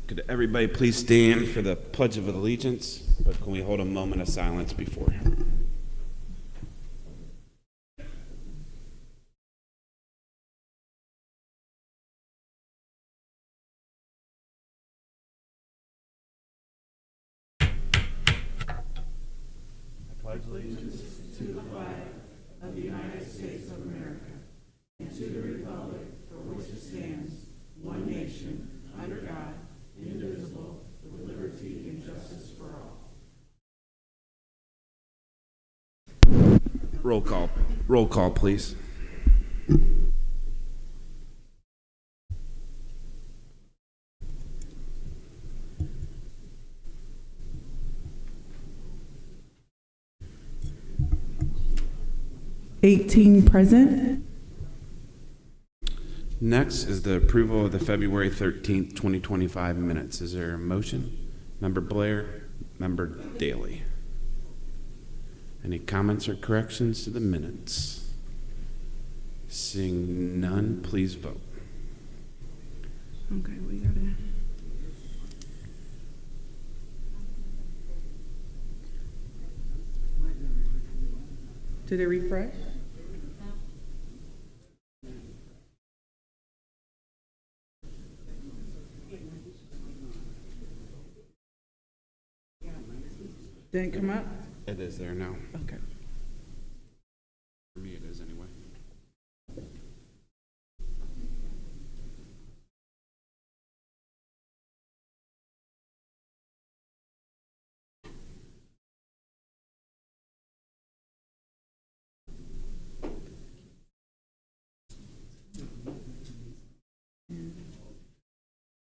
Could everybody please stand for the Pledge of Allegiance? But can we hold a moment of silence before? I pledge allegiance to the flag of the United States of America and to the republic for which it stands, one nation, under God, indivisible, with liberty and justice for all. Roll call, please. Present. Next is the approval of the February 13th, 2025 minutes. Is there a motion? Member Blair, Member Daly. Any comments or corrections to the minutes? Seeing none, please vote. Okay, we gotta. Did it refresh? Didn't come up? It is there now. Okay. For me, it is anyway.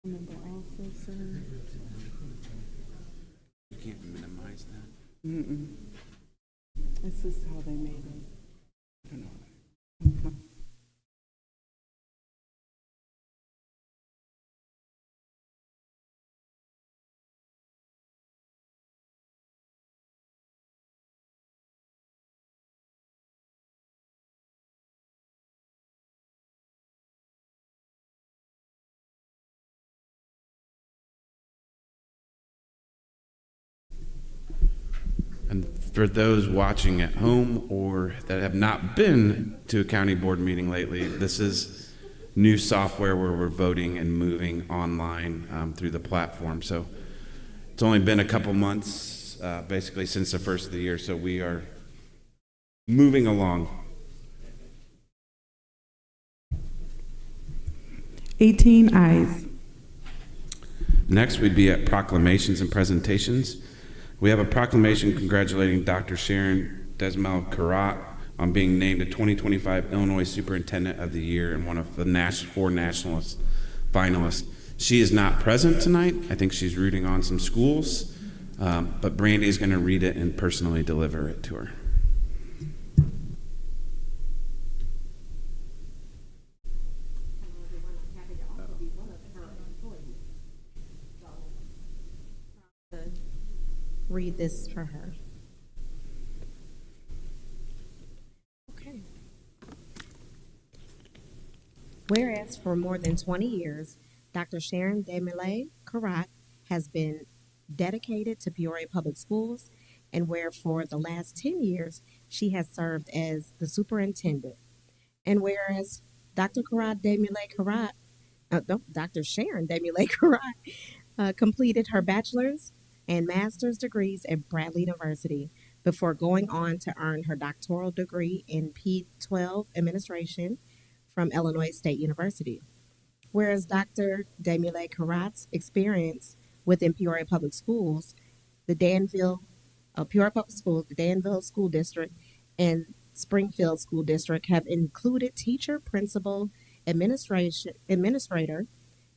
Remember also, sir? You can't minimize that. This is how they made it. I don't know. And for those watching at home or that have not been to a county board meeting lately, this is new software where we're voting and moving online through the platform. So it's only been a couple months, basically since the first of the year, so we are moving along. 18 ayes. Next, we'd be at proclamations and presentations. We have a proclamation congratulating Dr. Sharon Desmel Karat on being named the 2025 Illinois Superintendent of the Year and one of the four nationalist finalists. She is not present tonight. I think she's rooting on some schools, but Brandy is going to read it and personally deliver it to her. Read this for her. Okay. Whereas for more than 20 years, Dr. Sharon Desmel Karat has been dedicated to Peoria Public Schools, and where for the last 10 years, she has served as the superintendent. And whereas Dr. Dr. Sharon Desmel Karat completed her bachelor's and master's degrees at Bradley University before going on to earn her doctoral degree in P-12 administration from Illinois State University. Whereas Dr. Desmel Karat's experience within Peoria Public Schools, the Danville School District, and Springfield School District have included teacher, principal, administrator,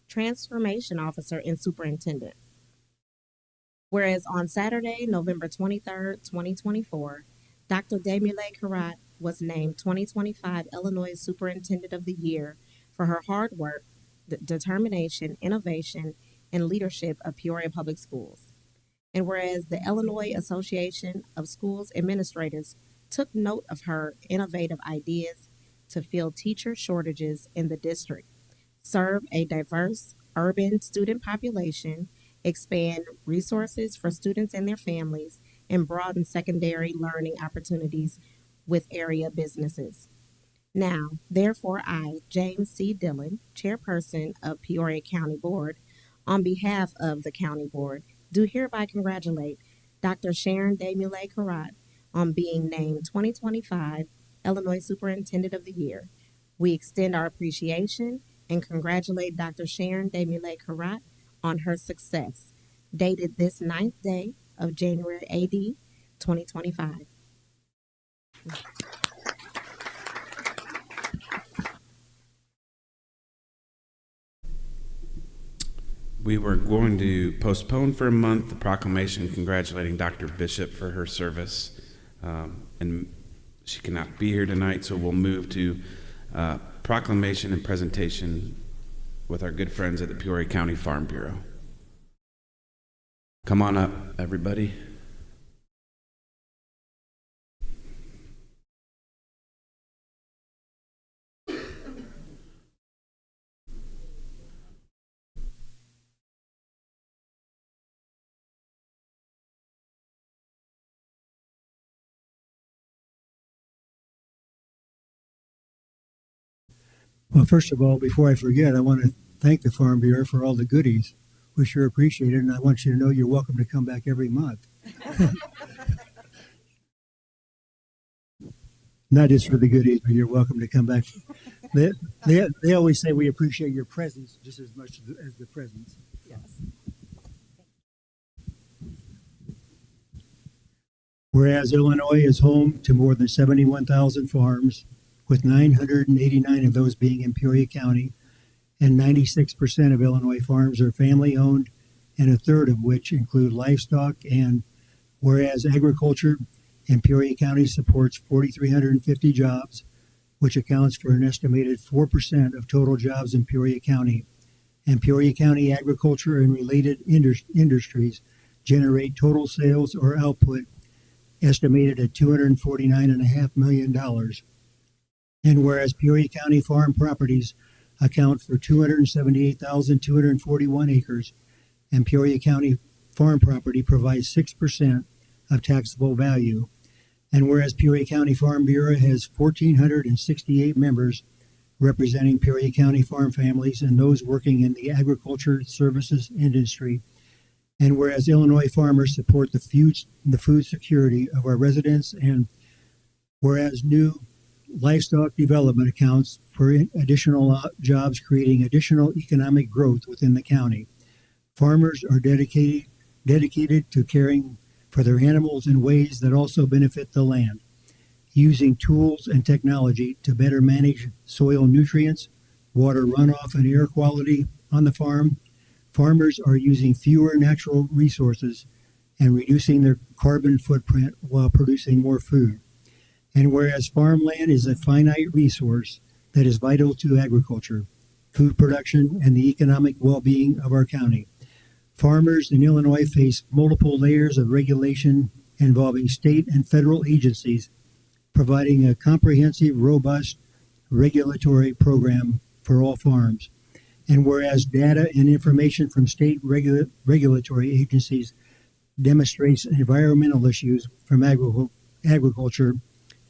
transformation officer, and superintendent. Whereas on Saturday, November 23rd, 2024, Dr. Desmel Karat was named 2025 Illinois Superintendent of the Year for her hard work, determination, innovation, and leadership of Peoria Public Schools. And whereas the Illinois Association of Schools Administrators took note of her innovative ideas to fill teacher shortages in the district, serve a diverse urban student population, expand resources for students and their families, and broaden secondary learning opportunities with area businesses. Now, therefore, I, James C. Dillon, Chairperson of Peoria County Board, on behalf of the County Board, do hereby congratulate Dr. Sharon Desmulets Carrot on being named 2025 Illinois Superintendent of the Year. We extend our appreciation and congratulate Dr. Sharon Desmulets Carrot on her success, dated this ninth day of January AD 2025. We were going to postpone for a month the proclamation congratulating Dr. Bishop for her service, and she cannot be here tonight, so we'll move to proclamation and presentation with our good friends at the Peoria County Farm Bureau. Come on up, everybody. Well, first of all, before I forget, I want to thank the Farm Bureau for all the goodies. We sure appreciate it, and I want you to know you're welcome to come back every month. Not just for the goodies, but you're welcome to come back. They always say we appreciate your presence just as much as the presence. Yes. Whereas Illinois is home to more than 71,000 farms, with 989 of those being in Peoria County, and 96% of Illinois farms are family-owned, and a third of which include livestock. And whereas agriculture in Peoria County supports 4,350 jobs, which accounts for an estimated 4% of total jobs in Peoria County, and Peoria County agriculture and related industries generate total sales or output estimated at $249.5 million. And whereas Peoria County farm properties account for 278,241 acres, and Peoria County farm property provides 6% of taxable value. And whereas Peoria County Farm Bureau has 1,468 members representing Peoria County farm families and those working in the agriculture services industry. And whereas Illinois farmers support the food security of our residents, and whereas new livestock development accounts for additional jobs, creating additional economic growth within the county. Farmers are dedicated to caring for their animals in ways that also benefit the land, using tools and technology to better manage soil nutrients, water runoff, and air quality on the farm. Farmers are using fewer natural resources and reducing their carbon footprint while producing more food. And whereas farmland is a finite resource that is vital to agriculture, food production, and the economic well-being of our county, farmers in Illinois face multiple layers of regulation involving state and federal agencies, providing a comprehensive, robust regulatory program for all farms. And whereas data and information from state regulatory agencies demonstrates environmental issues from agriculture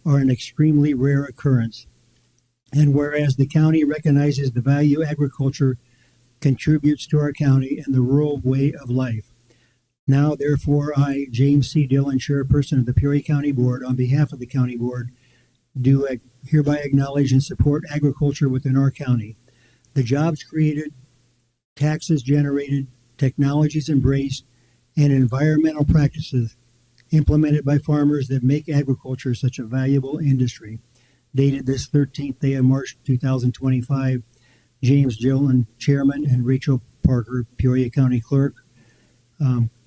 are an extremely rare occurrence. And whereas the county recognizes the value agriculture contributes to our county and the rural way of life. Now, therefore, I, James C. Dillon, Chairperson of the Peoria County Board, on behalf of the County Board, do hereby acknowledge and support agriculture within our county. The jobs created, taxes generated, technologies embraced, and environmental practices implemented by farmers that make agriculture such a valuable industry. Dated this 13th day of March 2025, James Dillon, Chairman, and Rachel Parker, Peoria County Clerk.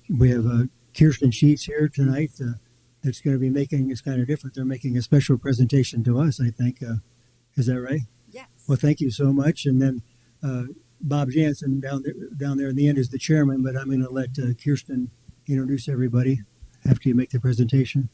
We have Kirsten Sheets here tonight that's going to be making, it's kind of different, they're making a special presentation to us, I think. Is that right? Yes. Well, thank you so much. And then Bob Jansen down there in the end is the chairman, but I'm going to let Kirsten introduce everybody after you make the presentation.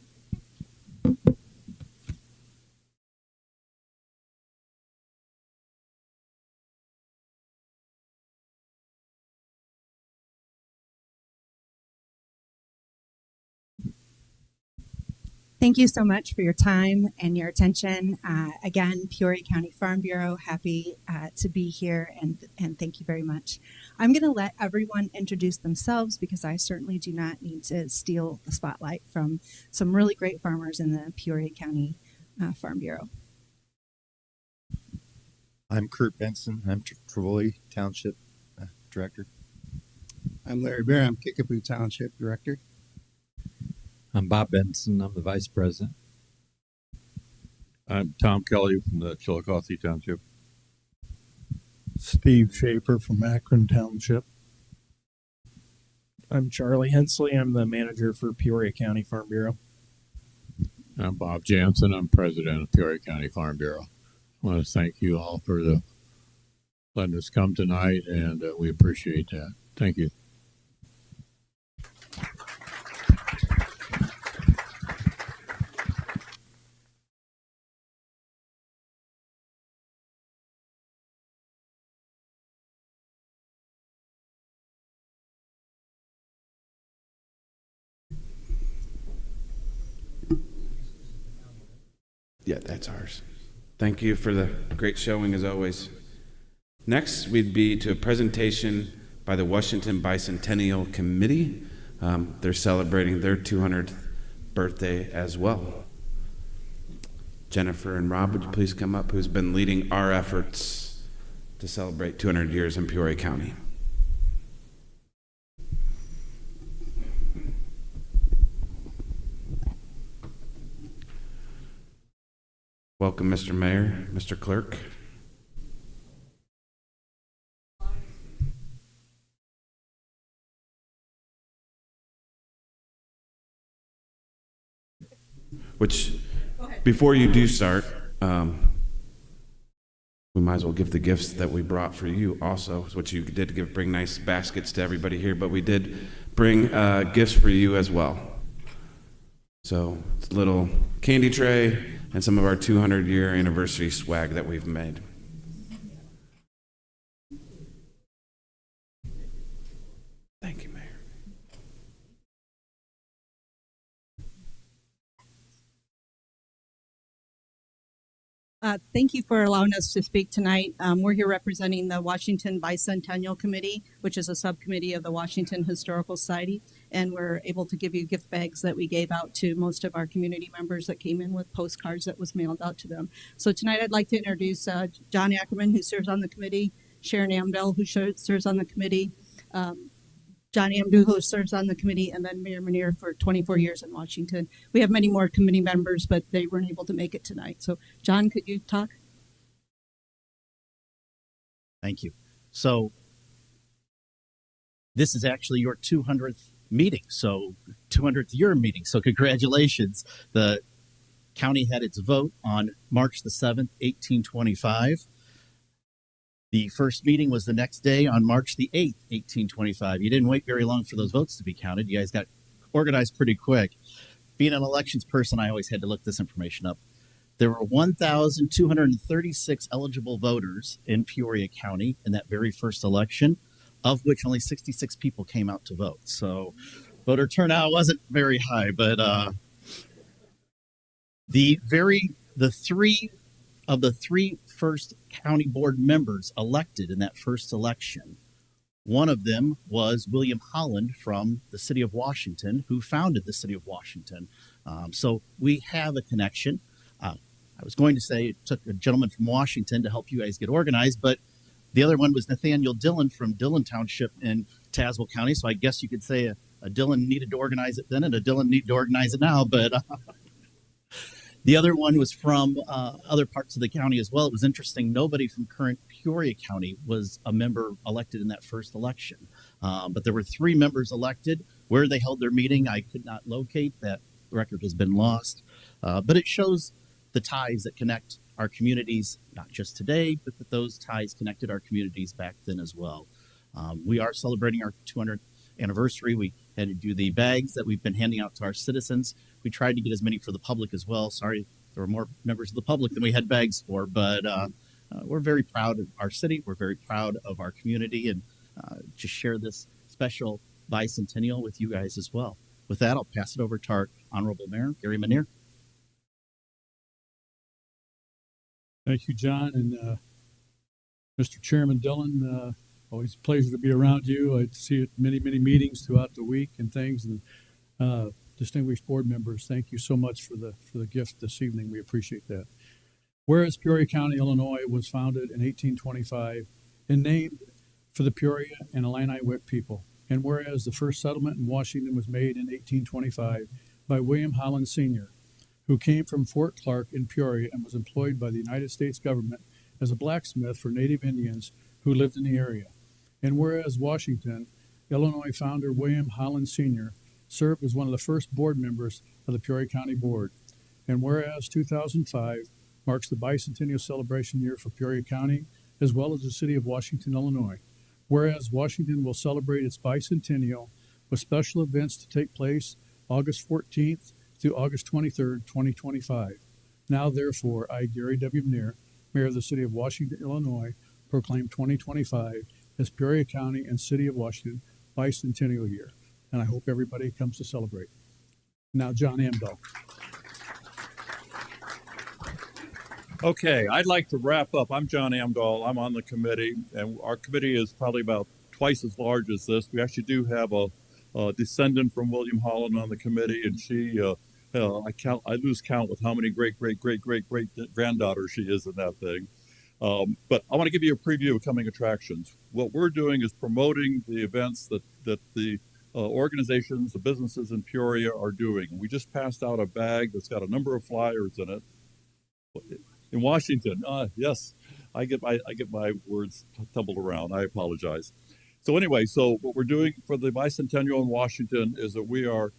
Thank you so much for your time and your attention. Again, Peoria County Farm Bureau, happy to be here, and thank you very much. I'm going to let everyone introduce themselves because I certainly do not need to steal the spotlight from some really great farmers in the Peoria County Farm Bureau. I'm Kurt Benson. I'm Travoy Township Director. I'm Larry Bear. I'm Kickapoo Township Director. I'm Bob Benson. I'm the Vice President. I'm Tom Kelly from the Chillicothe Township. Steve Schaefer from Akron Township. I'm Charlie Hensley. I'm the manager for Peoria County Farm Bureau. I'm Bob Jansen. I'm president of Peoria County Farm Bureau. I want to thank you all for letting us come tonight, and we appreciate that. Thank you. Yeah, that's ours. Thank you for the great showing as always. Next, we'd be to a presentation by the Washington Bicentennial Committee. They're celebrating their 200th birthday as well. Jennifer and Rob, would you please come up, who's been leading our efforts to celebrate 200 years in Peoria County. Welcome, Mr. Mayor, Mr. Clerk. Which, before you do start, we might as well give the gifts that we brought for you also, which you did bring nice baskets to everybody here, but we did bring gifts for you as well. So it's a little candy tray and some of our 200-year anniversary swag that we've made. Thank you, Mayor. Thank you for allowing us to speak tonight. We're here representing the Washington Bicentennial Committee, which is a subcommittee of the Washington Historical Society, and we're able to give you gift bags that we gave out to most of our community members that came in with postcards that was mailed out to them. So tonight I'd like to introduce John Ackerman, who serves on the committee, Sharon Amdell, who serves on the committee, John Amdu, who serves on the committee, and then Mayor Manier for 24 years in Washington. We have many more committee members, but they weren't able to make it tonight. So, John, could you talk? Thank you. So, this is actually your 200th meeting, so 200th year meeting. So, congratulations. The county had its vote on March the 7th, 1825. The first meeting was the next day on March the 8th, 1825. You didn't wait very long for those votes to be counted. You guys got organized pretty quick. Being an elections person, I always had to look this information up. There were 1,236 eligible voters in Peoria County in that very first election, of which only 66 people came out to vote. So voter turnout wasn't very high, but the three of the three first county board members elected in that first election, one of them was William Holland from the city of Washington, who founded the city of Washington. So we have a connection. I was going to say it took a gentleman from Washington to help you guys get organized, but the other one was Nathaniel Dillon from Dillon Township in Tazewell County. So I guess you could say a Dillon needed to organize it then and a Dillon needed to organize it now, but the other one was from other parts of the county as well. It was interesting. Nobody from current Peoria County was a member elected in that first election. But there were three members elected. Where they held their meeting, I could not locate. That record has been lost. But it shows the ties that connect our communities, not just today, but that those ties connected our communities back then as well. We are celebrating our 200th anniversary. We had to do the bags that we've been handing out to our citizens. We tried to get as many for the public as well. Sorry, there were more members of the public than we had bags for, but we're very proud of our city. We're very proud of our community, and just share this special bicentennial with you guys as well. With that, I'll pass it over to our Honorable Mayor, Gary Manier. Thank you, John, and Mr. Chairman Dillon. Always a pleasure to be around you. I see you at many, many meetings throughout the week and things. And distinguished board members, thank you so much for the gift this evening. We appreciate that. Whereas Peoria County, Illinois, was founded in 1825 and named for the Peoria and Illini people, and whereas the first settlement in Washington was made in 1825 by William Holland Sr., who came from Fort Clark in Peoria and was employed by the United States government as a blacksmith for Native Indians who lived in the area. And whereas Washington, Illinois founder William Holland Sr. served as one of the first board members of the Peoria County Board. And whereas 2005 marks the bicentennial celebration year for Peoria County, as well as the city of Washington, Illinois. Whereas Washington will celebrate its bicentennial with special events to take place August 14th through August 23rd, 2025. Now, therefore, I, Gary W. Menier, Mayor of the City of Washington, Illinois, proclaim 2025 as Peoria County and City of Washington Bicentennial Year. And I hope everybody comes to celebrate. Now, John Amdahl. Okay, I'd like to wrap up. I'm John Amdahl. I'm on the committee, and our committee is probably about twice as large as this. We actually do have a descendant from William Holland on the committee, and she, I lose count with how many great granddaughters she is in that thing. But I want to give you a preview of coming attractions. What we're doing is promoting the events that the organizations, the businesses in Peoria are doing. We just passed out a bag that's got a number of flyers in it. In Washington, yes, I get my words tumbled around. I apologize. So anyway, what we're doing for the bicentennial in Washington is that we are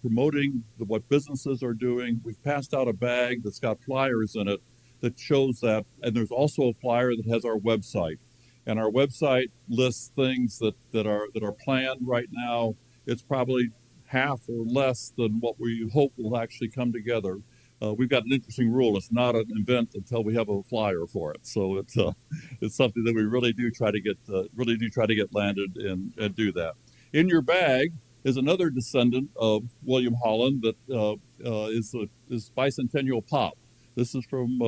promoting what businesses are doing. We've passed out a bag that's got flyers in it that shows that, and there's also a flyer that has our website, and our website lists things that are planned right now. It's probably half or less than what we hope will actually come together. We've got an interesting rule. It's not an event until we have a flyer for it. So it's something that we really do try to get landed and do that. In your bag is another descendant of William Holland that is bicentennial pop. This is from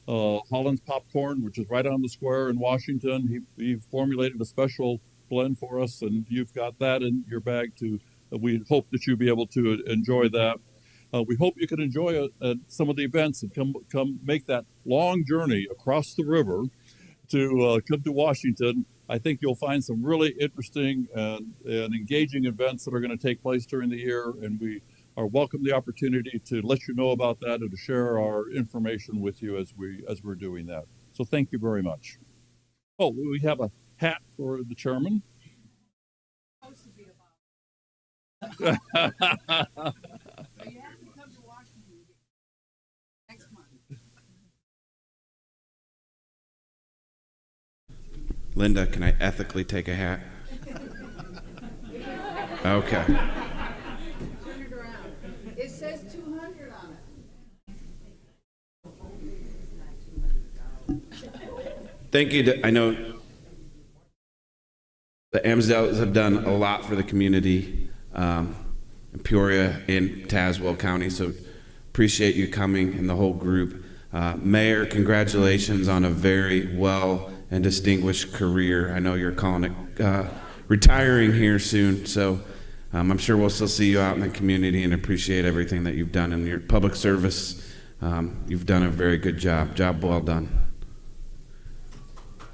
Holland's Popcorn, which is right on the square in Washington. He formulated a special blend for us, and you've got that in your bag too. We hope that you'll be able to enjoy that. We hope you can enjoy some of the events and come make that long journey across the river to come to Washington. I think you'll find some really interesting and engaging events that are going to take place during the year, and we are welcome the opportunity to let you know about that and to share our information with you as we're doing that. So thank you very much. Oh, we have a hat for the chairman. Linda, can I ethically take a hat? Okay. Turn it around. It says 200 on it. Thank you. I know the Amsdells have done a lot for the community in Peoria and Tazewell County, so appreciate you coming and the whole group. Mayor, congratulations on a very well and distinguished career. I know you're calling it retiring here soon, so I'm sure we'll still see you out in the community and appreciate everything that you've done in your public service. You've done a very good job. Job well done.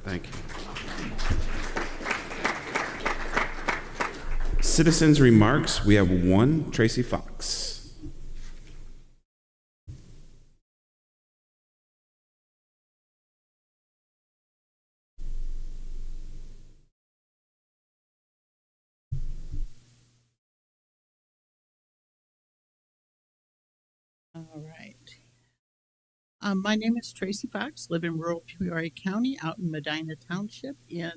Thank you. Citizens' remarks. We have one, Tracy Fox. All right. My name is Tracy Fox, live in rural Peoria County out in Medina Township in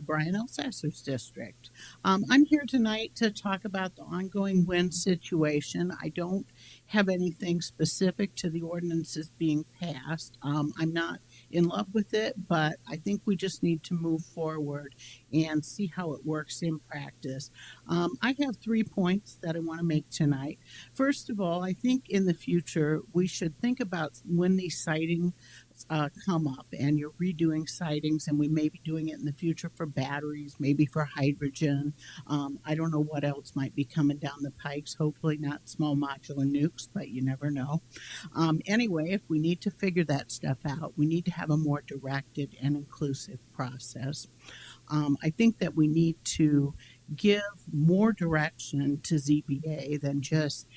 Brian L. Sasser's district. I'm here tonight to talk about the ongoing wind situation. I don't have anything specific to the ordinances being passed. I'm not in love with it, but I think we just need to move forward and see how it works in practice. I have 3 points that I want to make tonight. First of all, I think in the future we should think about when these sighting come up and you're redoing sightings, and we may be doing it in the future for batteries, maybe for hydrogen. I don't know what else might be coming down the pikes. Hopefully not small modular nukes, but you never know. Anyway, if we need to figure that stuff out, we need to have a more directed and inclusive process. I think that we need to give more direction to ZBA than just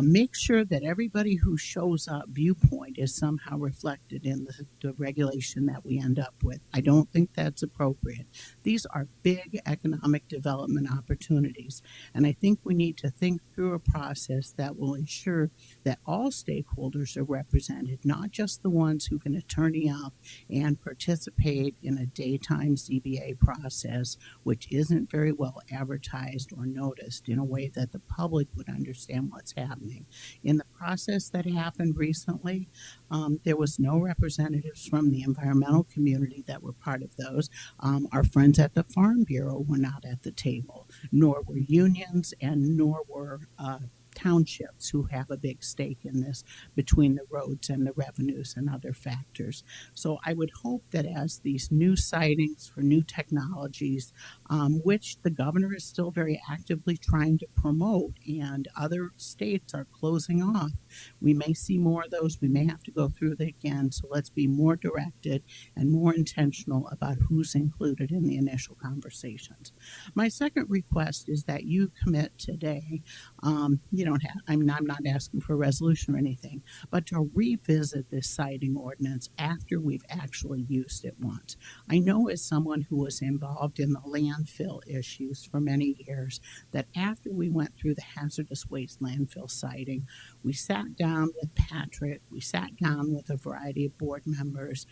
make sure that everybody who shows up viewpoint is somehow reflected in the regulation that we end up with. I don't think that's appropriate. These are big economic development opportunities, and I think we need to think through a process that will ensure that all stakeholders are represented, not just the ones who can attorney up and participate in a daytime ZBA process, which isn't very well advertised or noticed in a way that the public would understand what's happening. In the process that happened recently, there was no representatives from the environmental community that were part of those. Our friends at the Farm Bureau were not at the table, nor were unions, and nor were townships who have a big stake in this between the roads and the revenues and other factors. So I would hope that as these new sightings for new technologies, which the governor is still very actively trying to promote and other states are closing off, we may see more of those. We may have to go through it again. So let's be more directed and more intentional about who's included in the initial conversations. My second request is that you commit today, you don't have, I'm not asking for a resolution or anything, but to revisit this siting ordinance after we've actually used it once. I know as someone who was involved in the landfill issues for many years, that after we went through the hazardous waste landfill siting, we sat down with Patrick, we sat down with a variety of board members,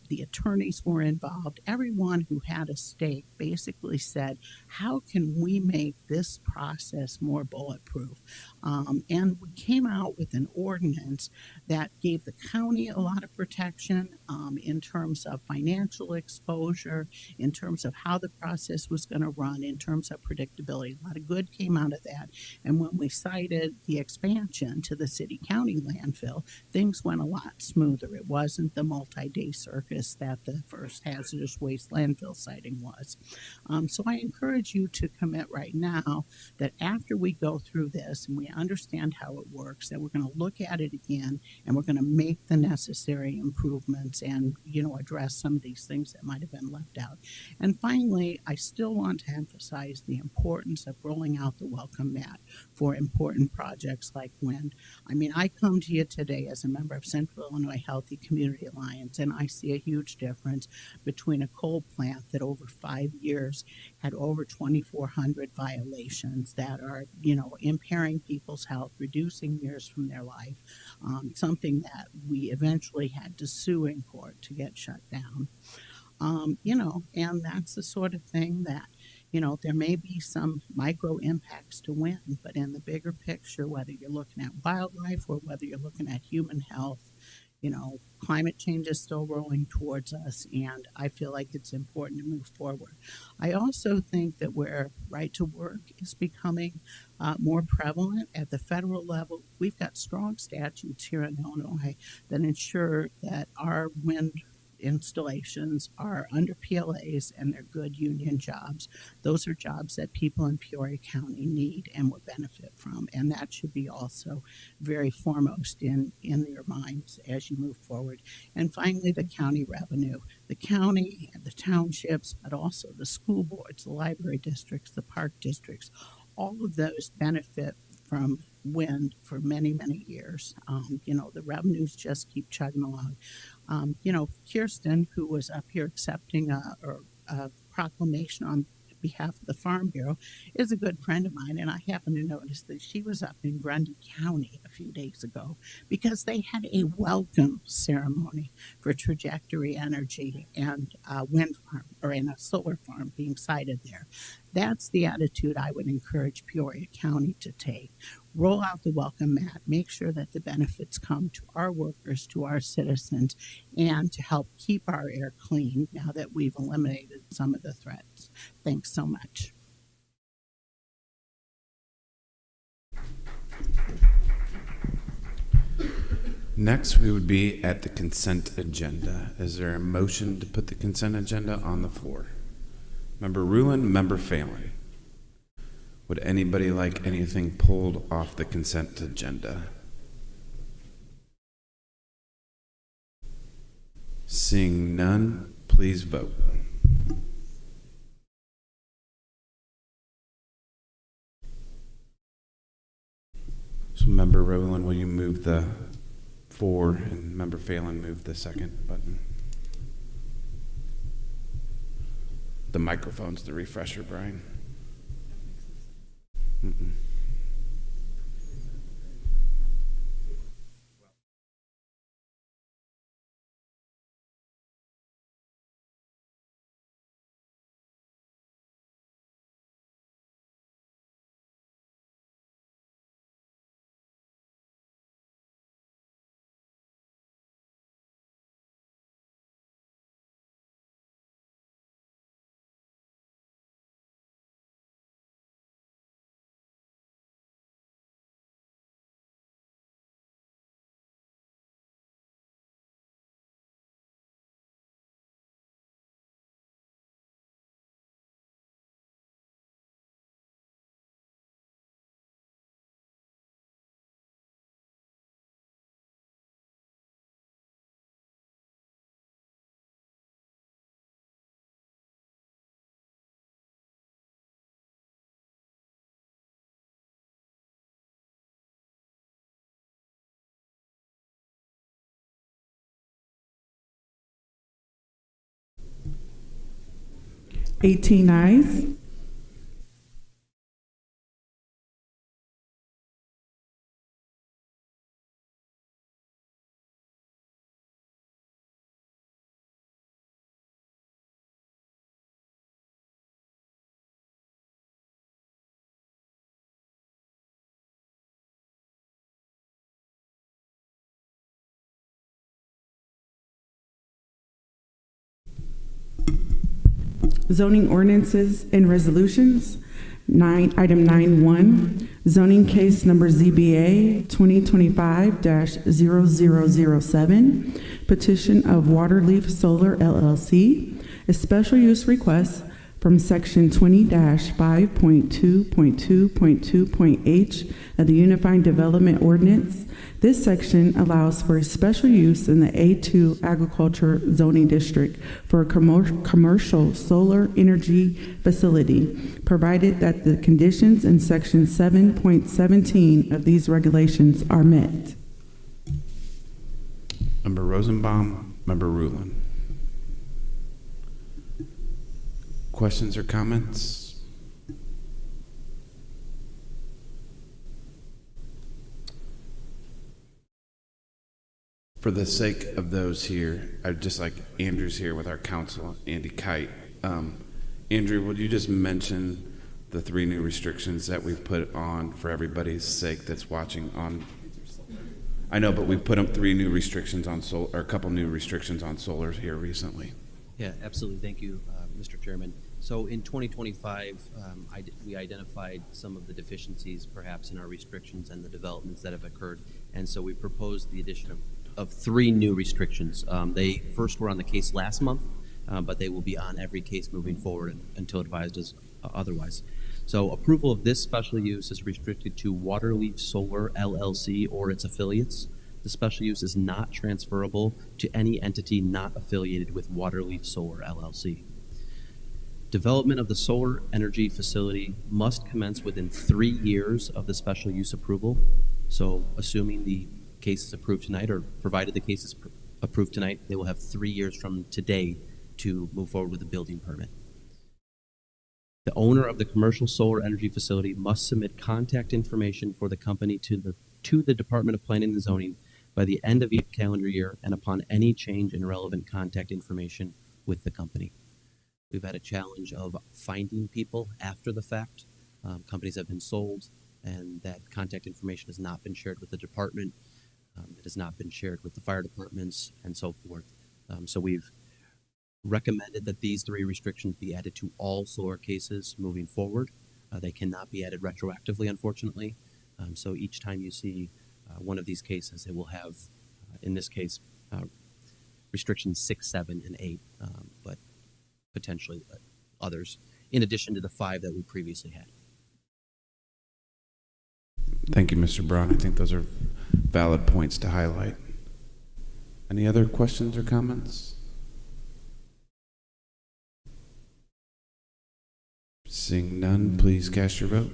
the attorneys were involved, everyone who had a stake basically said, how can we make this process more bulletproof? And we came out with an ordinance that gave the county a lot of protection in terms of financial exposure, in terms of how the process was going to run, in terms of predictability. A lot of good came out of that. And when we cited the expansion to the city-county landfill, things went a lot smoother. It wasn't the multi-day circus that the first hazardous waste landfill siting was. So I encourage you to commit right now that after we go through this and we understand how it works, that we're going to look at it again and we're going to make the necessary improvements and, address some of these things that might have been left out. And finally, I still want to emphasize the importance of rolling out the welcome mat for important projects like wind. I mean, I come to you today as a member of Central Illinois Healthy Community Alliance, and I see a huge difference between a coal plant that over 5 years had over 2,400 violations that are, impairing people's health, reducing years from their life, something that we eventually had to sue in court to get shut down. And that's the sort of thing that, there may be some micro impacts to wind, but in the bigger picture, whether you're looking at wildlife or whether you're looking at human health, climate change is still rolling towards us, and I feel like it's important to move forward. I also think that where right to work is becoming more prevalent at the federal level, we've got strong statutes here in Illinois that ensure that our wind installations are under PLAs and they're good union jobs. Those are jobs that people in Peoria County need and will benefit from, and that should be also very foremost in your minds as you move forward. And finally, the county revenue. The county and the townships, but also the school boards, the library districts, the park districts, all of those benefit from wind for many, many years. The revenues just keep chugging along. Kirsten, who was up here accepting a proclamation on behalf of the Farm Bureau, is a good friend of mine, and I happened to notice that she was up in Grundy County a few days ago because they had a welcome ceremony for Trajectory Energy and a wind farm, or in a solar farm being sited there. That's the attitude I would encourage Peoria County to take. Roll out the welcome mat, make sure that the benefits come to our workers, to our citizens, and to help keep our air clean now that we've eliminated some of the threats. Thanks so much. Next, we would be at the consent agenda. Is there a motion to put the consent agenda on the floor? Member Ruin, Member Phelan. Would anybody like anything pulled off the consent agenda? Seeing none, please vote. So Member Rowland, will you move the for, and Member Phelan move the second button? The microphone's the refresher, Brian. Mm-mm. Eighteen ayes. Zoning ordinances and resolutions. Item 9.1, zoning case number ZBA 2025-0007, petition of Waterleaf Solar LLC, a special use request from section 20-5.2.2.2.h of the Unified Development Ordinance. This section allows for special use in the A2 Agriculture Zoning District for a commercial solar energy facility, provided that the conditions in section 7.17 of these regulations are met. Member Rosenbaum, Member Rulon. Questions or comments? For the sake of those here, I'd just like Andrew's here with our counsel, Andy Kite. Andrew, would you just mention the 3 new restrictions that we've put on for everybody's sake that's watching on? I know, but we've put up 3 new restrictions on solar, or a couple new restrictions on solar here recently. Yeah, absolutely. Thank you, Mr. Chairman. So in 2025, we identified some of the deficiencies perhaps in our restrictions and the developments that have occurred. And so we proposed the addition of 3 new restrictions. They first were on the case last month, but they will be on every case moving forward until advised as otherwise. So approval of this special use is restricted to Waterleaf Solar LLC or its affiliates. The special use is not transferable to any entity not affiliated with Waterleaf Solar LLC. Development of the solar energy facility must commence within 3 years of the special use approval. So assuming the case is approved tonight, or provided the case is approved tonight, they will have 3 years from today to move forward with the building permit. The owner of the commercial solar energy facility must submit contact information for the company to the Department of Planning and Zoning by the end of each calendar year and upon any change in relevant contact information with the company. We've had a challenge of finding people after the fact. Companies have been sold and that contact information has not been shared with the department. It has not been shared with the fire departments and so forth. So we've recommended that these 3 restrictions be added to all solar cases moving forward. They cannot be added retroactively, unfortunately. So each time you see one of these cases, it will have in this case, restrictions 6, 7, and 8, but potentially others, in addition to the 5 that we previously had. Thank you, Mr. Braun. I think those are valid points to highlight. Any other questions or comments? Seeing none, please cast your vote.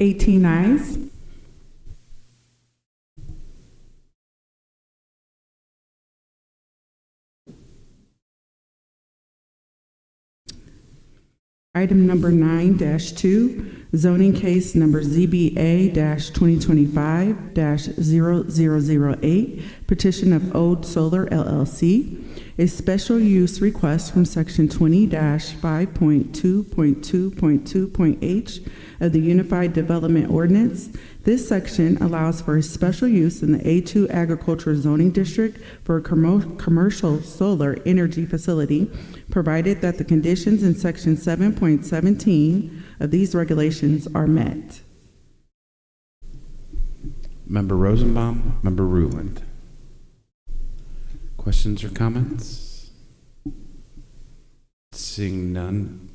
Eighteen ayes. Item number 9-2, zoning case number ZBA-2025-0008, petition of Ode Solar LLC, a special use request from section 20-5.2.2.2.h of the Unified Development Ordinance. This section allows for a special use in the A2 Agriculture Zoning District for a commercial solar energy facility, provided that the conditions in section 7.17 of these regulations are met. Member Rosenbaum, Member Ruland. Questions or comments? Seeing none,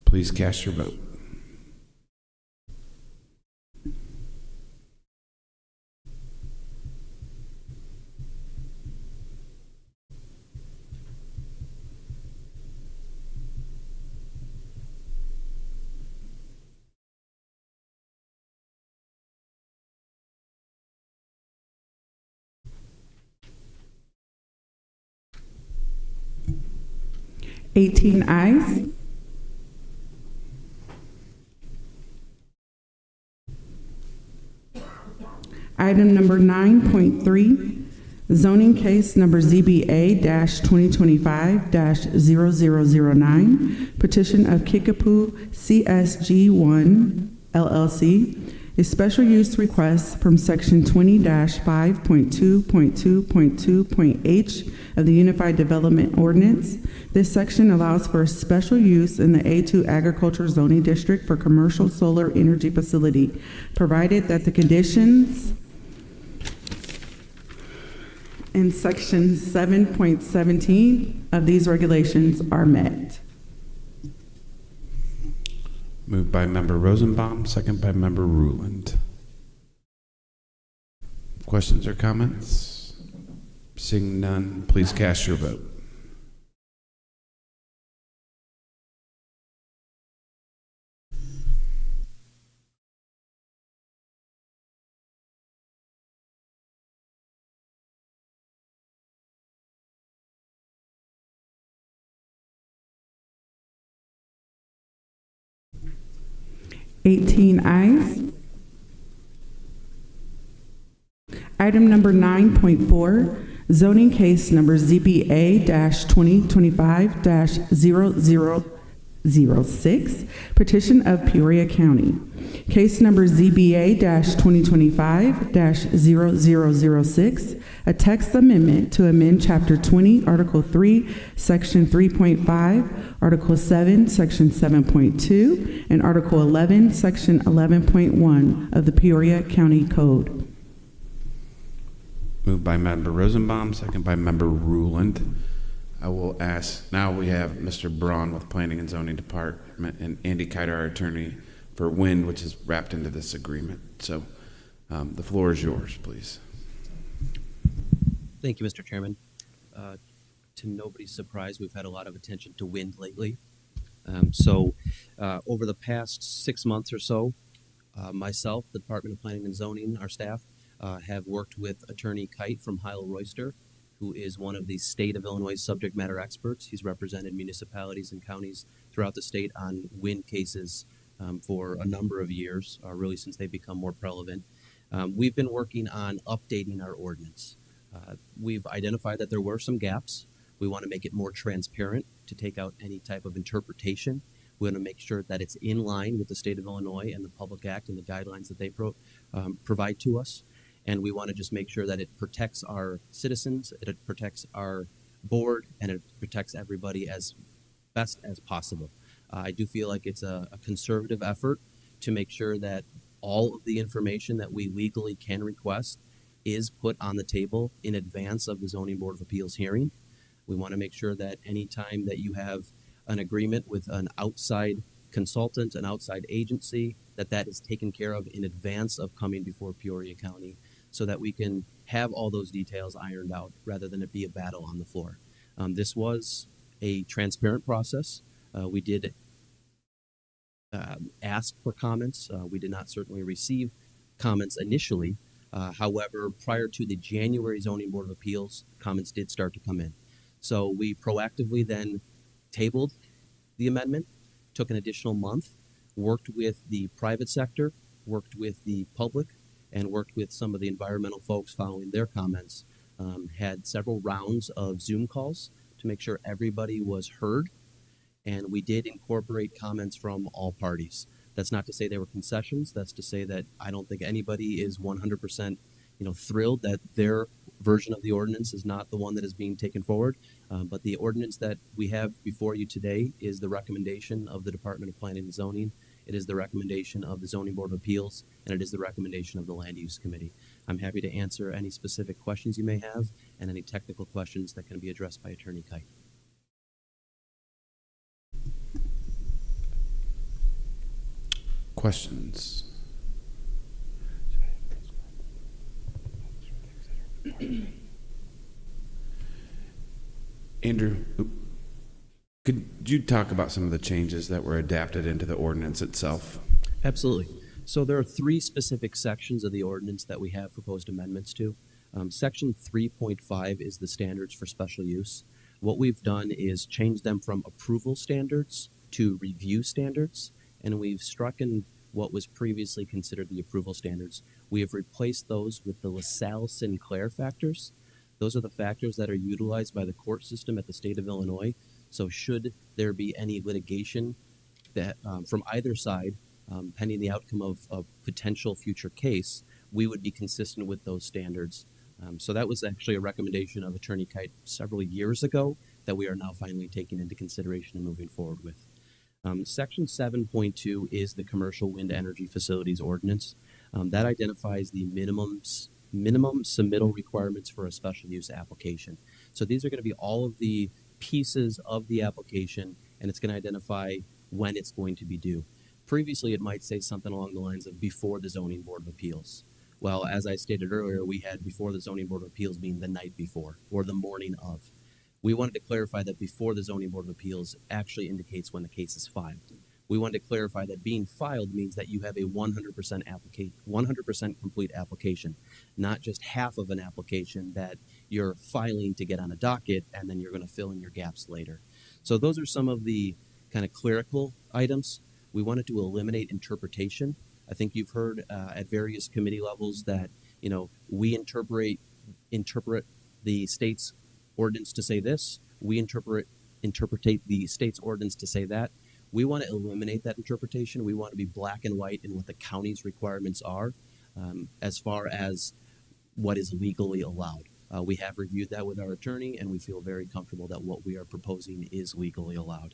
please cast your vote. Eighteen ayes. Item number 9.3, zoning case number ZBA-2025-0009, petition of Kickapoo CSG1 LLC, a special use request from section 20-5.2.2.2.h of the Unified Development Ordinance. This section allows for a special use in the A2 Agriculture Zoning District for commercial solar energy facility, provided that the conditions in section 7.17 of these regulations are met. Moved by Member Rosenbaum, second by Member Ruland. Questions or comments? Seeing none, please cast your vote. Eighteen ayes. Item number 9.4, zoning case number ZBA-2025-0006, petition of Peoria County. Case number ZBA-2025-0006, a text amendment to amend Chapter 20, Article 3, Section 3.5, Article 7, Section 7.2, and Article 11, Section 11.1 of the Peoria County Code. Moved by Member Rosenbaum, second by Member Ruland. I will ask, now we have Mr. Braun with Planning and Zoning Department and Andy Kiter, our attorney for Wind, which is wrapped into this agreement. So the floor is yours, please. Thank you, Mr. Chairman. To nobody's surprise, we've had a lot of attention to wind lately. Over the past 6 months or so, myself, the Department of Planning and Zoning, our staff, have worked with Attorney Kite from Heil Royster, who is one of the state of Illinois subject matter experts. He's represented municipalities and counties throughout the state on wind cases for a number of years, really since they've become more prevalent. We've been working on updating our ordinance. We've identified that there were some gaps. We want to make it more transparent to take out any type of interpretation. We want to make sure that it's in line with the state of Illinois and the Public Act and the guidelines that they provide to us. And we want to just make sure that it protects our citizens, it protects our board, and it protects everybody as best as possible. I do feel like it's a conservative effort to make sure that all of the information that we legally can request is put on the table in advance of the Zoning Board of Appeals hearing. We want to make sure that anytime that you have an agreement with an outside consultant, an outside agency, that is taken care of in advance of coming before Peoria County so that we can have all those details ironed out rather than it be a battle on the floor. This was a transparent process. We did ask for comments. We did not certainly receive comments initially. However, prior to the January Zoning Board of Appeals, comments did start to come in. So we proactively then tabled the amendment, took an additional month, worked with the private sector, worked with the public, and worked with some of the environmental folks following their comments. Had several rounds of Zoom calls to make sure everybody was heard, and we did incorporate comments from all parties. That's not to say there were concessions. That's to say that I don't think anybody is 100%, thrilled that their version of the ordinance is not the one that is being taken forward. But the ordinance that we have before you today is the recommendation of the Department of Planning and Zoning. It is the recommendation of the Zoning Board of Appeals, and it is the recommendation of the Land Use Committee. I'm happy to answer any specific questions you may have and any technical questions that can be addressed by Attorney Kite. Questions? Andrew, could you talk about some of the changes that were adapted into the ordinance itself? Absolutely. So there are three specific sections of the ordinance that we have proposed amendments to. Section 3.5 is the standards for special use. What we've done is change them from approval standards to review standards, and we've struck in what was previously considered the approval standards. We have replaced those with the LaSalle-Sinclair factors. Those are the factors that are utilized by the court system at the state of Illinois. So should there be any litigation that from either side, pending the outcome of a potential future case, we would be consistent with those standards. So that was actually a recommendation of Attorney Kite several years ago that we are now finally taking into consideration and moving forward with. Section 7.2 is the Commercial Wind Energy Facilities Ordinance. That identifies the minimum submittal requirements for a special use application. So these are going to be all of the pieces of the application, and it's going to identify when it's going to be due. Previously, it might say something along the lines of before the Zoning Board of Appeals. Well, as I stated earlier, we had before the Zoning Board of Appeals being the night before or the morning of. We wanted to clarify that before the Zoning Board of Appeals actually indicates when the case is filed. We wanted to clarify that being filed means that you have a 100% complete application, not just half of an application that you're filing to get on a docket and then you're going to fill in your gaps later. So those are some of the kind of clerical items. We wanted to eliminate interpretation. I think you've heard at various committee levels that we interpret the state's ordinance to say this. We interpret the state's ordinance to say that. We want to eliminate that interpretation. We want to be black and white in what the county's requirements are as far as what is legally allowed. We have reviewed that with our attorney, and we feel very comfortable that what we are proposing is legally allowed.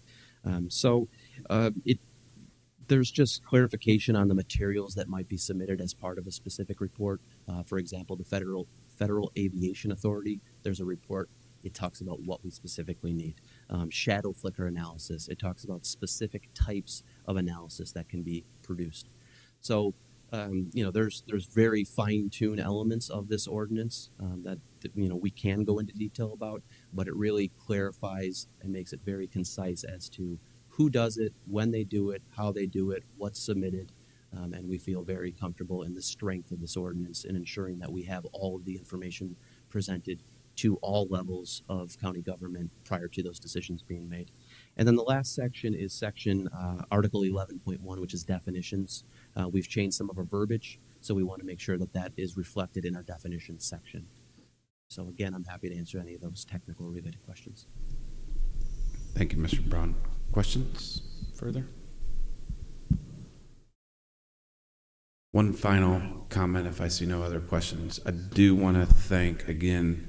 There's just clarification on the materials that might be submitted as part of a specific report. For example, the Federal Aviation Authority, there's a report. It talks about what we specifically need. Shadow flicker analysis. It talks about specific types of analysis that can be produced. So, there's very fine-tuned elements of this ordinance that we can go into detail about, but it really clarifies and makes it very concise as to who does it, when they do it, how they do it, what's submitted, and we feel very comfortable in the strength of this ordinance in ensuring that we have all of the information presented to all levels of county government prior to those decisions being made. And then the last section is Article 11.1, which is definitions. We've changed some of our verbiage So we want to make sure that that is reflected in our definitions section. So again, I'm happy to answer any of those technical related questions. Thank you, Mr. Braun. Questions further? One final comment, if I see no other questions. I do want to thank again,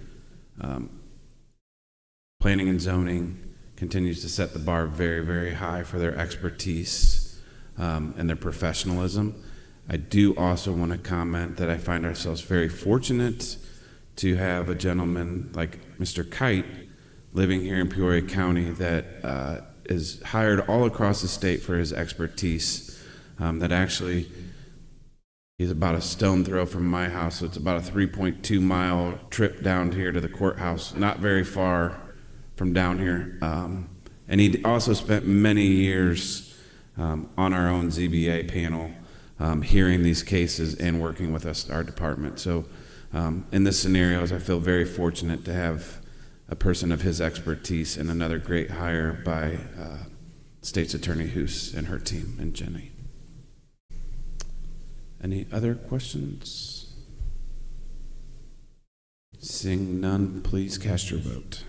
planning and zoning continues to set the bar very, very high for their expertise and their professionalism. I do also want to comment that I find ourselves very fortunate to have a gentleman like Mr. Kite living here in Peoria County that is hired all across the state for his expertise. That actually, he's about a stone throw from my house, so it's about a 3.2 mile trip down here to the courthouse, not very far from down here. And he also spent many years on our own ZBA panel, hearing these cases and working with us, our department. So in this scenarios, I feel very fortunate to have a person of his expertise and another great hire by State's Attorney Hoos and her team and Jenny. Any other questions? Seeing none, please cast your vote.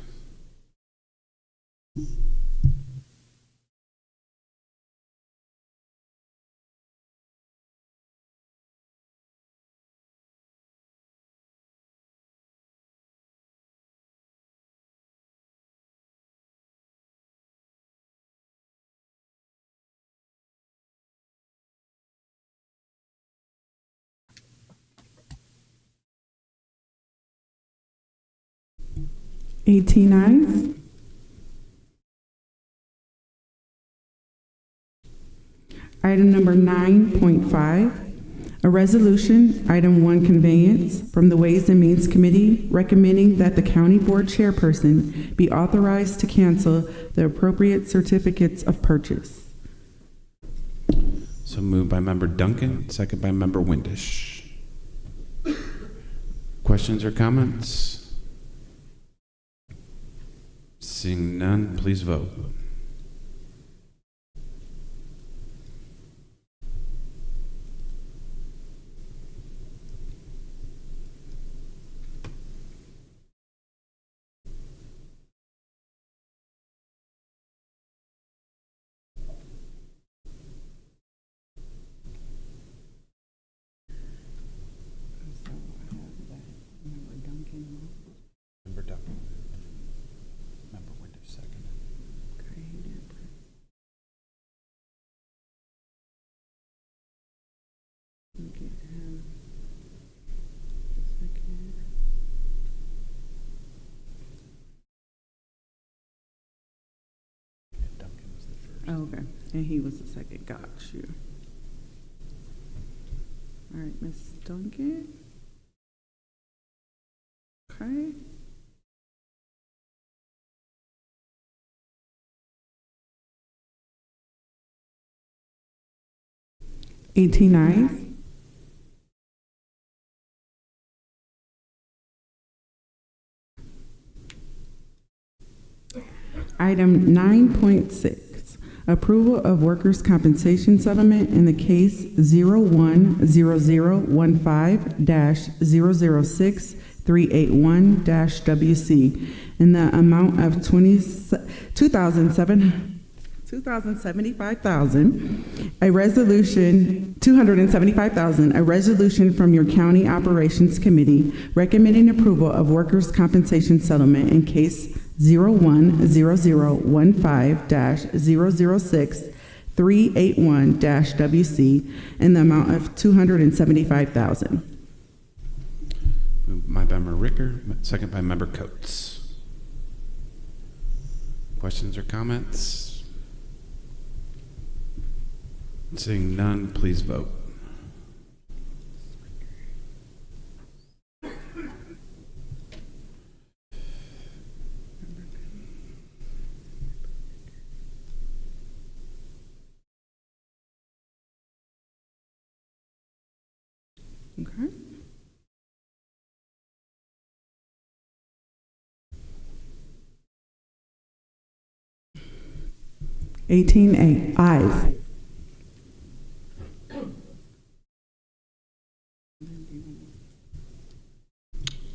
Eighteen ayes. Item number 9.5, a resolution, item 1 conveyance from the Ways and Means Committee recommending that the county board chairperson be authorized to cancel the appropriate certificates of purchase. So moved by Member Duncan, second by Member Windisch. Questions or comments? Seeing none, please vote. Member Duncan. Member Windisch, second. Duncan was the first. Oh, okay, and he was the second. Got you. All right, Miss Duncan. Okay. Eighteen ayes. Item 9.6, approval of workers' compensation settlement in the case 010015-006-381-WC in the amount of $275,000, a resolution, $275,000, a resolution from your county operations committee recommending approval of workers' compensation settlement in case 010015-006-381-WC in the amount of $275,000. Moved by Member Ricker, second by Member Coates. Questions or comments? Seeing none, please vote. Okay. Ayes.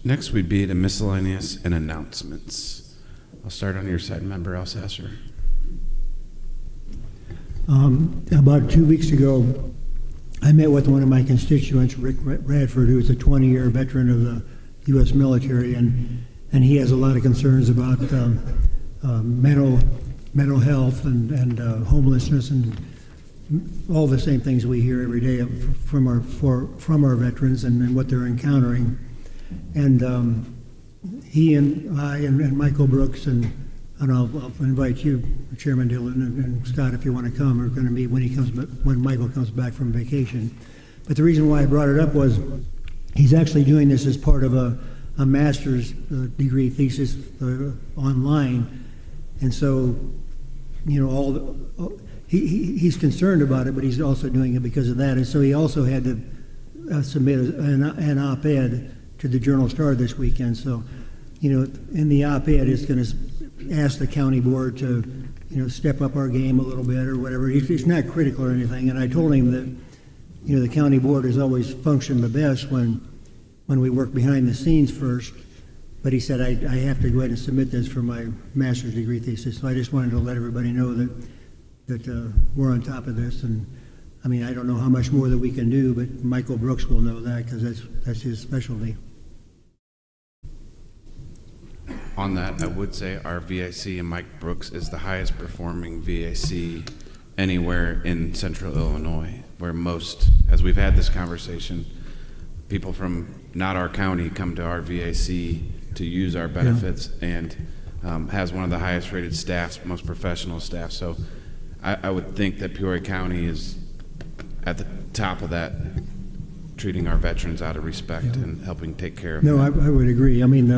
Next, we'd be to miscellaneous and announcements. I'll start on your side, Member Alsasser. About 2 weeks ago, I met with one of my constituents, Rick Radford, who's a 20-year veteran of the U.S. military, and he has a lot of concerns about mental health and homelessness and all the same things we hear every day from our veterans and what they're encountering. And he and I and Michael Brooks and I'll invite you, Chairman Dillon and Scott, if you want to come. We're going to meet when Michael comes back from vacation. But the reason why I brought it up was he's actually doing this as part of a master's degree thesis online, and so he's concerned about it, but he's also doing it because of that. And so he also had to submit an op-ed to the Journal-Star this weekend. So, in the op-ed, it's going to ask the county board to, step up our game a little bit or whatever. It's not critical or anything. And I told him that, the county board has always functioned the best when we work behind the scenes first. But he said, I have to go ahead and submit this for my master's degree thesis. So I just wanted to let everybody know that we're on top of this. And I mean, I don't know how much more that we can do, but Michael Brooks will know that because that's his specialty. On that, I would say our VIC and Mike Brooks is the highest performing VIC anywhere in central Illinois, where most, as we've had this conversation, people from not our county come to our VIC to use our benefits, and has one of the highest rated staffs, most professional staff. So I would think that Peoria County is at the top of that, treating our veterans out of respect and helping take care of them. No, I would agree. I mean,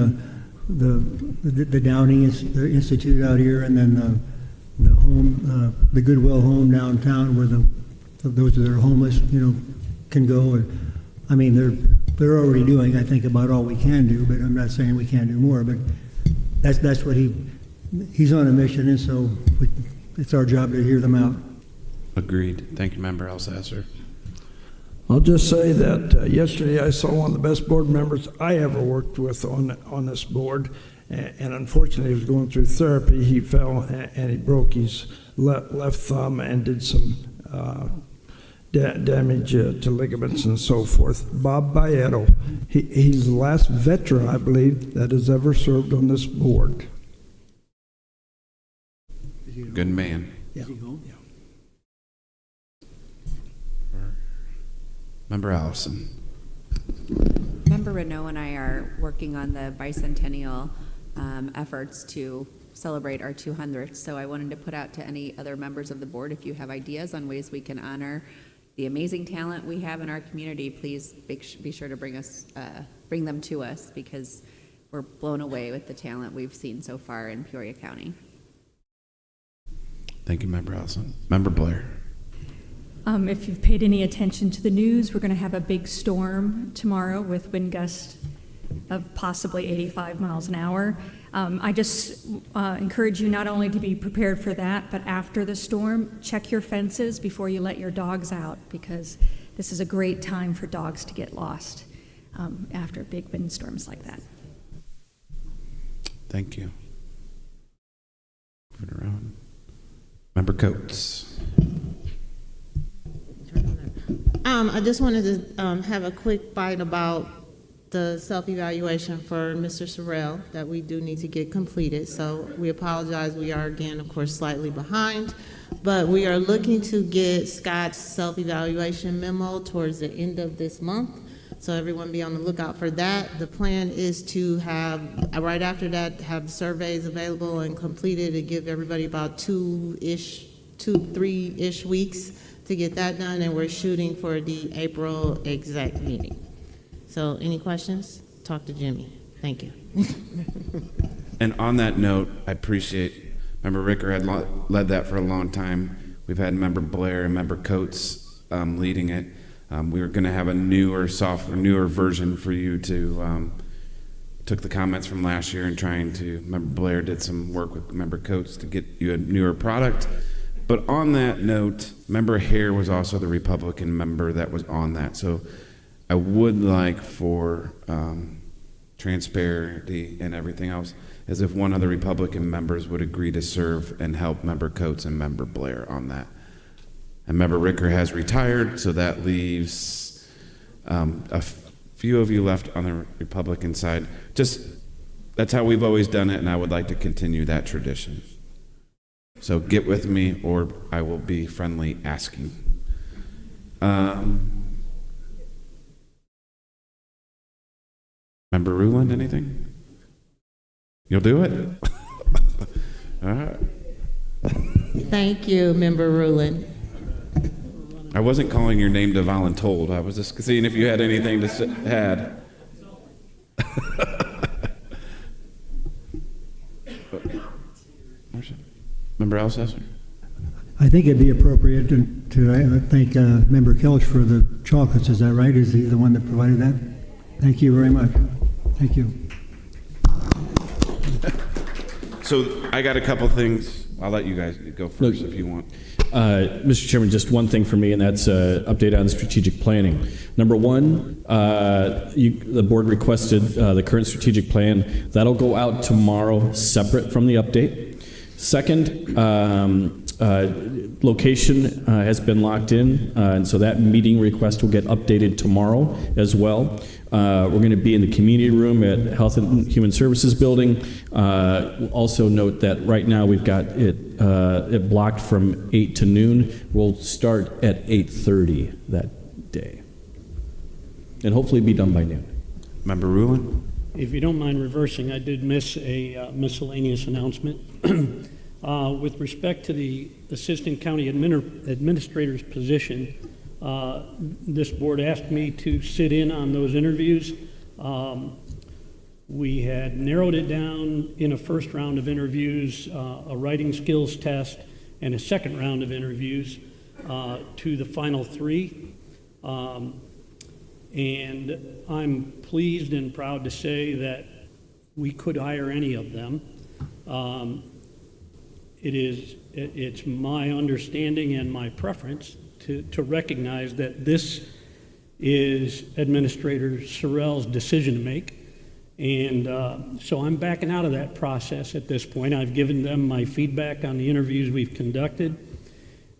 the Downing Institute out here, and then the home, the Goodwill Home downtown, where those that are homeless, can go. And, I mean, they're already doing, I think, about all we can do. But I'm not saying we can't do more. But that's what he's on a mission, and so it's our job to hear them out. Agreed. Thank you, Member Alsasser. I'll just say that yesterday I saw one of the best board members I ever worked with on this board, and unfortunately he was going through therapy. He fell and he broke his left thumb and did some damage to ligaments and so forth. Bob Baetto, he's the last veteran, I believe, that has ever served on this board. Good man. Yeah. Member Allison. Member Renault and I are working on the bicentennial efforts to celebrate our 200th. So I wanted to put out to any other members of the board, if you have ideas on ways we can honor the amazing talent we have in our community, please be sure to bring them to us, because we're blown away with the talent we've seen so far in Peoria County. Thank you, Member Allison. Member Blair. If you've paid any attention to the news, we're going to have a big storm tomorrow with wind gusts of possibly 85 miles an hour. I just encourage you not only to be prepared for that, but after the storm, check your fences before you let your dogs out, because this is a great time for dogs to get lost after big windstorms like that. Thank you. Moving around. Member Coates. I just wanted to have a quick bite about the self-evaluation for Mr. Sorrell that we do need to get completed. So we apologize. We are, again, of course, slightly behind, but we are looking to get Scott's self-evaluation memo towards the end of this month. So everyone be on the lookout for that. The plan is to have, right after that, have surveys available and completed and give everybody about 3-ish weeks to get that done, and we're shooting for the April exec meeting. So any questions? Talk to Jimmy. Thank you. And on that note, I appreciate, Member Ricker had led that for a long time. We've had Member Blair and Member Coates leading it. We were going to have a newer version for you to, took the comments from last year and trying to, Member Blair did some work with Member Coates to get you a newer product. But on that note, Member Hare was also the Republican member that was on that. So I would like for transparency, and everything else, is if one of the Republican members would agree to serve and help Member Coates and Member Blair on that. And Member Ricker has retired, so that leaves a few of you left on the Republican side. Just, that's how we've always done it, and I would like to continue that tradition. So get with me, or I will be friendly asking. Member Ruland, anything? You'll do it? All right. Thank you, Member Rulin. I wasn't calling your name to voluntold. I was just seeing if you had anything to add. Member Alcester? I think it'd be appropriate to thank Member Kelch for the chocolates. Is that right? Is he the one that provided that? Thank you very much. Thank you. So I got a couple things. I'll let you guys go first if you want. Mr. Chairman, just one thing for me, and that's an update on strategic planning. Number one, the board requested the current strategic plan. That'll go out tomorrow, separate from the update. Second, location has been locked in, and so that meeting request will get updated tomorrow as well. We're going to be in the community room at Health and Human Services Building. We'll also note that right now we've got it blocked from 8 to noon. We'll start at 8:30 that day, and hopefully be done by noon. Member Rulin? If you don't mind reversing, I did miss a miscellaneous announcement. With respect to the Assistant County Administrator's position, this board asked me to sit in on those interviews. We had narrowed it down in a first round of interviews, a writing skills test, and a second round of interviews to the final three. And I'm pleased and proud to say that we could hire any of them. It's my understanding and my preference to recognize that this is Administrator Sorrell's decision to make. And so I'm backing out of that process at this point. I've given them my feedback on the interviews we've conducted.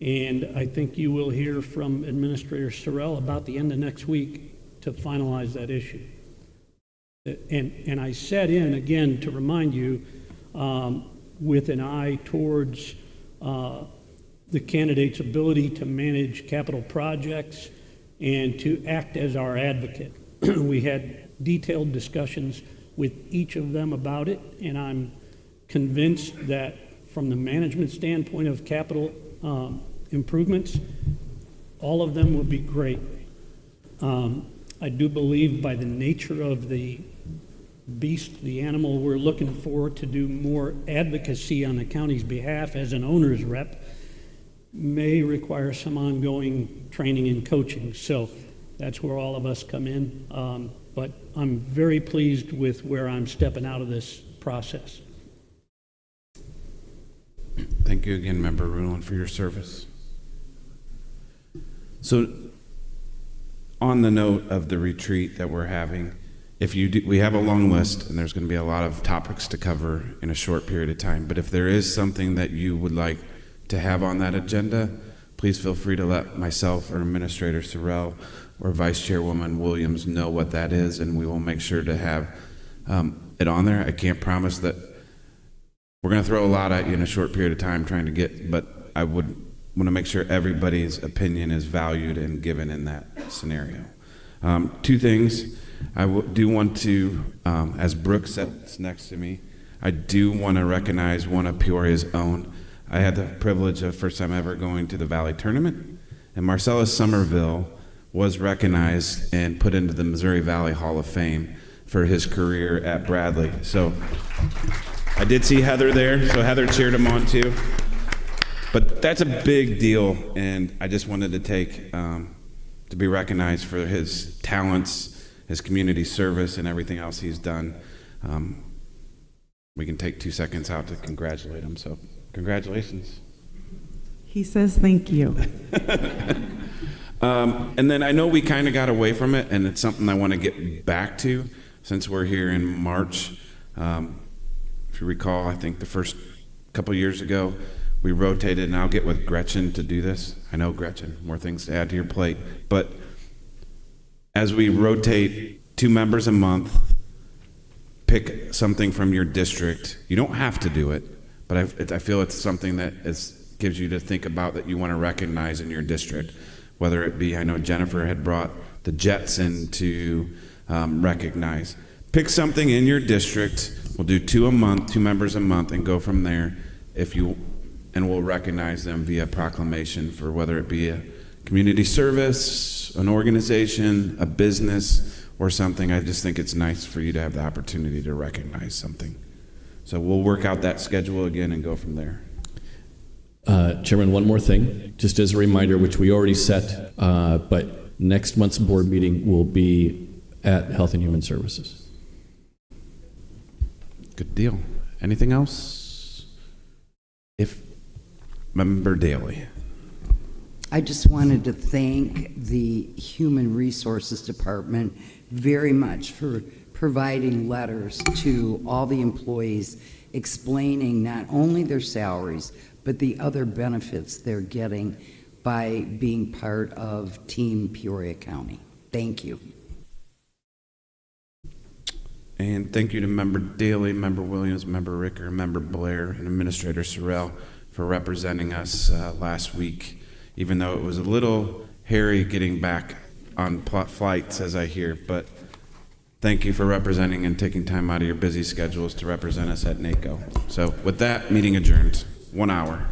And I think you will hear from Administrator Sorrell about the end of next week to finalize that issue. And I set in, again, to remind you, with an eye towards the candidate's ability to manage capital projects and to act as our advocate. We had detailed discussions with each of them about it, and I'm convinced that from the management standpoint of capital improvements, all of them will be great. I do believe by the nature of the beast, the animal we're looking for to do more advocacy on the county's behalf as an owner's rep may require some ongoing training and coaching. So that's where all of us come in. But I'm very pleased with where I'm stepping out of this process. Thank you again, Member Rulin, for your service. So on the note of the retreat that we're having, if you do, we have a long list, and there's going to be a lot of topics to cover in a short period of time. But if there is something that you would like to have on that agenda, please feel free to let myself or Administrator Sorrell or Vice Chairwoman Williams know what that is, and we will make sure to have it on there. I can't promise that we're going to throw a lot at you in a short period of time trying to get, but I would want to make sure everybody's opinion is valued and given in that scenario. Two things. I do want to, as Brooke sits next to me, I do want to recognize one of Peoria's own. I had the privilege of first time ever going to the Valley Tournament, and Marcellus Somerville was recognized and put into the Missouri Valley Hall of Fame for his career at Bradley. So I did see Heather there, so Heather cheered him on too. But that's a big deal, and I just wanted to take to be recognized for his talents, his community service, and everything else he's done. We can take 2 seconds out to congratulate him, so congratulations. He says thank you. And then I know we kind of got away from it, and it's something I want to get back to. since we're here in March. If you recall, I think the first couple years ago, we rotated, and I'll get with Gretchen to do this. I know, Gretchen, more things to add to your plate. But as we rotate 2 members a month, pick something from your district. You don't have to do it, but I feel it's something that gives you to think about that you want to recognize in your district. Whether it be, I know Jennifer had brought the Jets in to recognize. Pick something in your district. We'll do 2 a month, 2 members a month, and go from there. And we'll recognize them via proclamation for whether it be a community service, an organization, a business, or something. I just think it's nice for you to have the opportunity to recognize something. So we'll work out that schedule again and go from there. Chairman, one more thing, just as a reminder, which we already set, but next month's board meeting will be at Health and Human Services. Good deal. Anything else? Member Daly. I just wanted to thank the Human Resources Department very much for providing letters to all the employees explaining not only their salaries, but the other benefits they're getting by being part of Team Peoria County. Thank you. And thank you to Member Daly, Member Williams, Member Ricker, Member Blair, and Administrator Sorrell for representing us last week, even though it was a little hairy getting back on flights, as I hear. But thank you for representing and taking time out of your busy schedules to represent us at NACO. So with that, meeting adjourned. 1 hour.